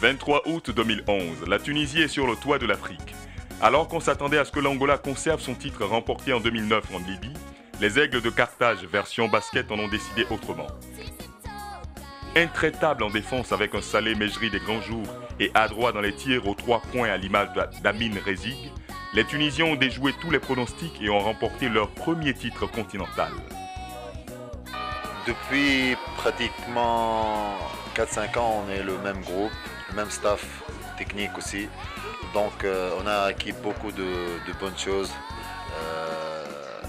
23 août 2011, la Tunisie est sur le toit de l'Afrique. Alors qu'on s'attendait à ce que l'Angola conserve son titre remporté en 2009 en Libye, les Aigles de Carthage version basket en ont décidé autrement. Intraitable en défense avec un Salé Mejri des grands jours et adroit dans les tirs aux 3 points à l'image d'Amin Rezig, les Tunisiens ont déjoué tous les pronostics et ont remporté leur premier titre continental. Depuis pratiquement 4-5 ans, on est le même groupe, le même staff technique aussi. Donc on a acquis beaucoup de bonnes choses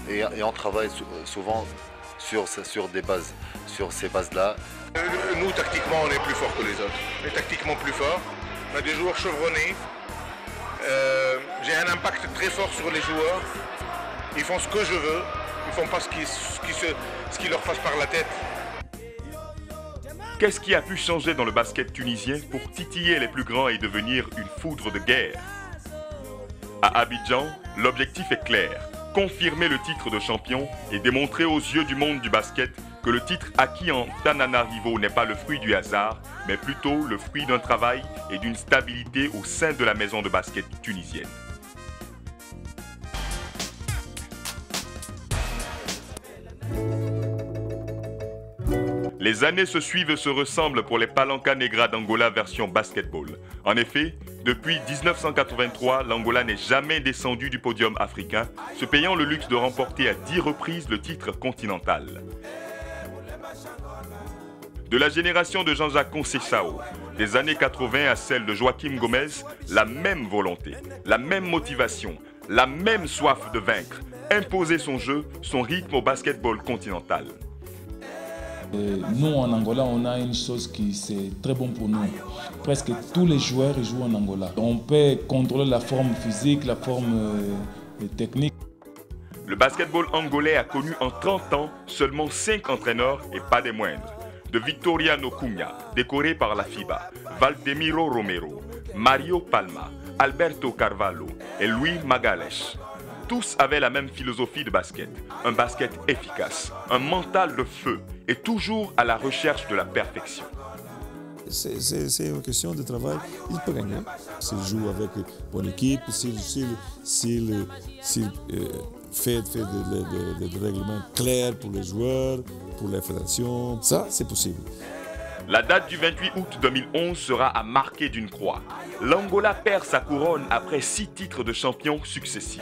et on travaille souvent sur des bases, sur ces bases-là. Nous, tactiquement, on est plus fort que les autres. On est tactiquement plus fort. On a des joueurs chevronnés. J'ai un impact très fort sur les joueurs. Ils font ce que je veux. Ils ne font pas ce qui leur passe par la tête. Qu'est-ce qui a pu changer dans le basket tunisien pour titiller les plus grands et devenir une foudre de guerre? À Abidjan, l'objectif est clair. Confirmer le titre de champion et démontrer aux yeux du monde du basket que le titre acquis en Tananarivo n'est pas le fruit du hasard, mais plutôt le fruit d'un travail et d'une stabilité au sein de la maison de basket tunisienne. Les années se suivent et se ressemblent pour les Palanca Negra d'Angola version basketball. En effet, depuis 1983, l'Angola n'est jamais descendu du podium africain, se payant le luxe de remporter à 10 reprises le titre continental. De la génération de Jean-Jacques Conceição, des années 80 à celle de Joaquim Gomez, la même volonté, la même motivation, la même soif de vaincre, imposer son jeu, son rythme au basketball continental. Nous, en Angola, on a une chose qui c'est très bon pour nous. Presque tous les joueurs jouent en Angola. On peut contrôler la forme physique, la forme technique. Le basketball angolais a connu en 30 ans seulement 5 entraîneurs et pas des moindres. De Victoriano Cunha, décoré par la FIBA, Valdemiro Romero, Mario Palma, Alberto Carvalho et Louis Magalhães. Tous avaient la même philosophie de basket, un basket efficace, un mental de feu et toujours à la recherche de la perfection. C'est une question de travail, il peut gagner. S'il joue avec une bonne équipe, s'il fait des règlements clairs pour les joueurs, pour les fédérations, ça c'est possible. La date du 28 août 2011 sera à marquer d'une croix. L'Angola perd sa couronne après 6 titres de champion successifs.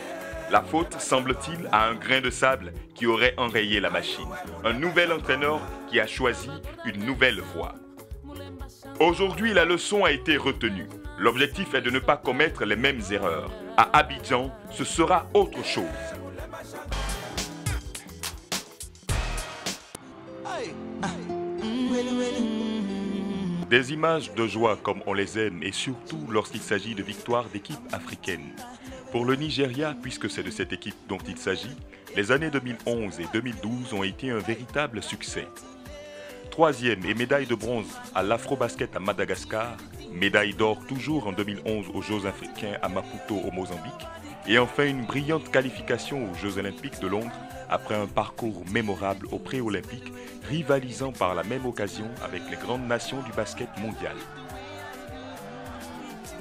La faute, semble-t-il, à un grain de sable qui aurait enrayé la machine. Un nouvel entraîneur qui a choisi une nouvelle voie. Aujourd'hui, la leçon a été retenue. L'objectif est de ne pas commettre les mêmes erreurs. À Abidjan, ce sera autre chose. Des images de joie comme on les aime et surtout lorsqu'il s'agit de victoires d'équipes africaines. Pour le Nigeria, puisque c'est de cette équipe dont il s'agit, les années 2011 et 2012 ont été un véritable succès. 3e et médaille de bronze à l'Afrobasket à Madagascar, médaille d'or toujours en 2011 aux Jeux africains à Maputo au Mozambique, et enfin une brillante qualification aux Jeux olympiques de Londres après un parcours mémorable aux pré-olympiques, rivalisant par la même occasion avec les grandes nations du basket mondial.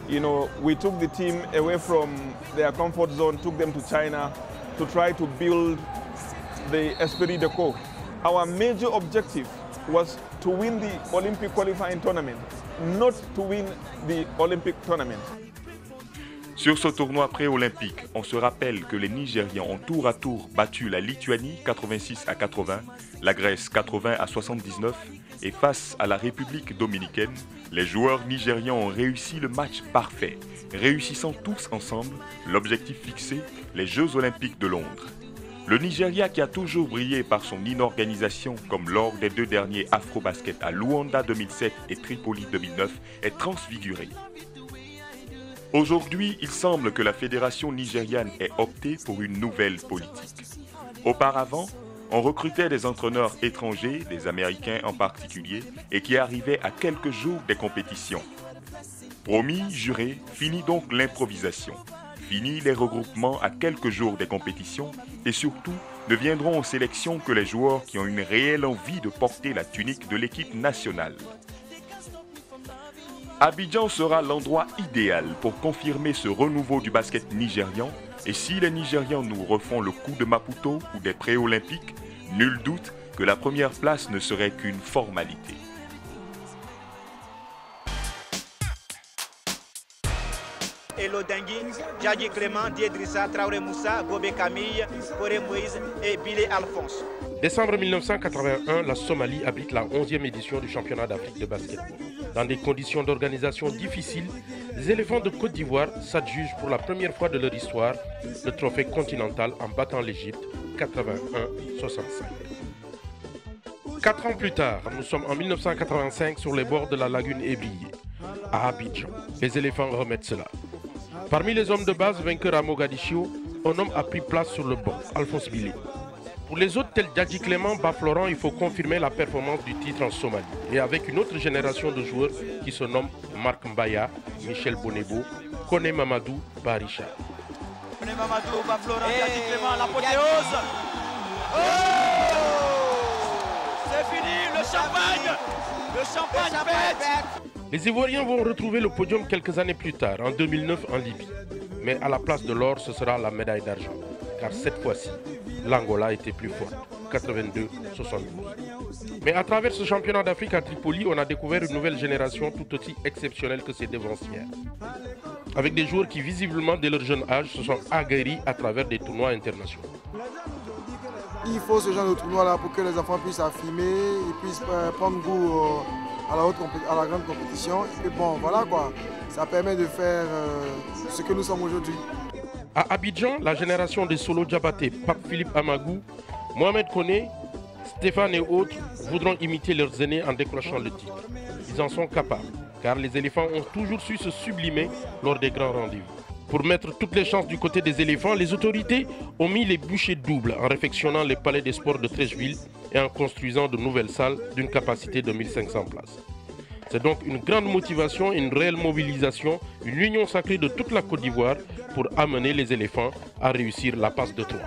You know, we took the team away from their comfort zone, took them to China to try to build the esprit de corps. Our major objective was to win the Olympic qualifying tournament, not to win the Olympic tournament. Sur ce tournoi pré-olympique, on se rappelle que les Nigérians ont tour à tour battu la Lituanie 86 à 80, la Grèce 80 à 79 et face à la République dominicaine, les joueurs nigérians ont réussi le match parfait, réussissant tous ensemble l'objectif fixé, les Jeux olympiques de Londres. Le Nigeria, qui a toujours brillé par son inorganisation, comme lors des 2 derniers Afrobasket à Luanda 2007 et Tripoli 2009, est transfiguré. Aujourd'hui, il semble que la fédération nigériane ait opté pour une nouvelle politique. Auparavant, on recrutait des entraîneurs étrangers, des Américains en particulier, et qui arrivaient à quelques jours des compétitions. Promis, juré, fini donc l'improvisation. Fini les regroupements à quelques jours des compétitions et surtout, ne viendront aux sélections que les joueurs qui ont une réelle envie de porter la tunique de l'équipe nationale. Abidjan sera l'endroit idéal pour confirmer ce renouveau du basket nigérian. Et si les Nigérians nous refont le coup de Maputo ou des pré-olympiques, nul doute que la première place ne serait qu'une formalité. Elo Dangui, Djadji Clément, Diedrissa, Traoré Moussa, Gobé Camille, Koré Moïse et Bilé Alphonse. Décembre 1981, la Somalie abrite la 11e édition du championnat d'Afrique de basketball. Dans des conditions d'organisation difficiles, les éléphants de Côte d'Ivoire s'adjugent pour la première fois de leur histoire le trophée continental en battant l'Égypte 81-65. 4 ans plus tard, nous sommes en 1985 sur les bords de la lagune Ébrié, à Abidjan. Les éléphants remettent cela. Parmi les hommes de base vainqueurs à Mogadiscio, un homme a pris place sur le banc, Alphonse Bilé. Pour les autres tels Djadji Clément, Bafloran, il faut confirmer la performance du titre en Somalie. Et avec une autre génération de joueurs qui se nomment Marc Mbaya, Michel Bonebo, Kone Mamadou, Barisha. Kone Mamadou, Bafloran, Djadji Clément, l'apothéose. Oh, c'est fini, le champagne. Le champagne pète. Les Ivoiriens vont retrouver le podium quelques années plus tard, en 2009 en Libye. Mais à la place de l'or, ce sera la médaille d'argent. Car cette fois-ci, l'Angola était plus forte, 82-72. Mais à travers ce championnat d'Afrique à Tripoli, on a découvert une nouvelle génération tout aussi exceptionnelle que ses devancières. Avec des joueurs qui visiblement, dès leur jeune âge, se sont aguerris à travers des tournois internationaux. Il faut ce genre de tournoi-là pour que les enfants puissent affirmer, ils puissent prendre goût à la grande compétition. Et puis bon, voilà quoi, ça permet de faire ce que nous sommes aujourd'hui. À Abidjan, la génération de Solo Diabaté, Pape Philippe Amagou, Mohamed Koné, Stéphane et autres voudront imiter leurs aînés en décrochant le titre. Ils en sont capables, car les éléphants ont toujours su se sublimer lors des grands rendez-vous. Pour mettre toutes les chances du côté des éléphants, les autorités ont mis les bûchers doubles en réfectionnant les palais des sports de Treichville et en construisant de nouvelles salles d'une capacité de 1500 places. C'est donc une grande motivation, une réelle mobilisation, une union sacrée de toute la Côte d'Ivoire pour amener les éléphants à réussir la passe de 3.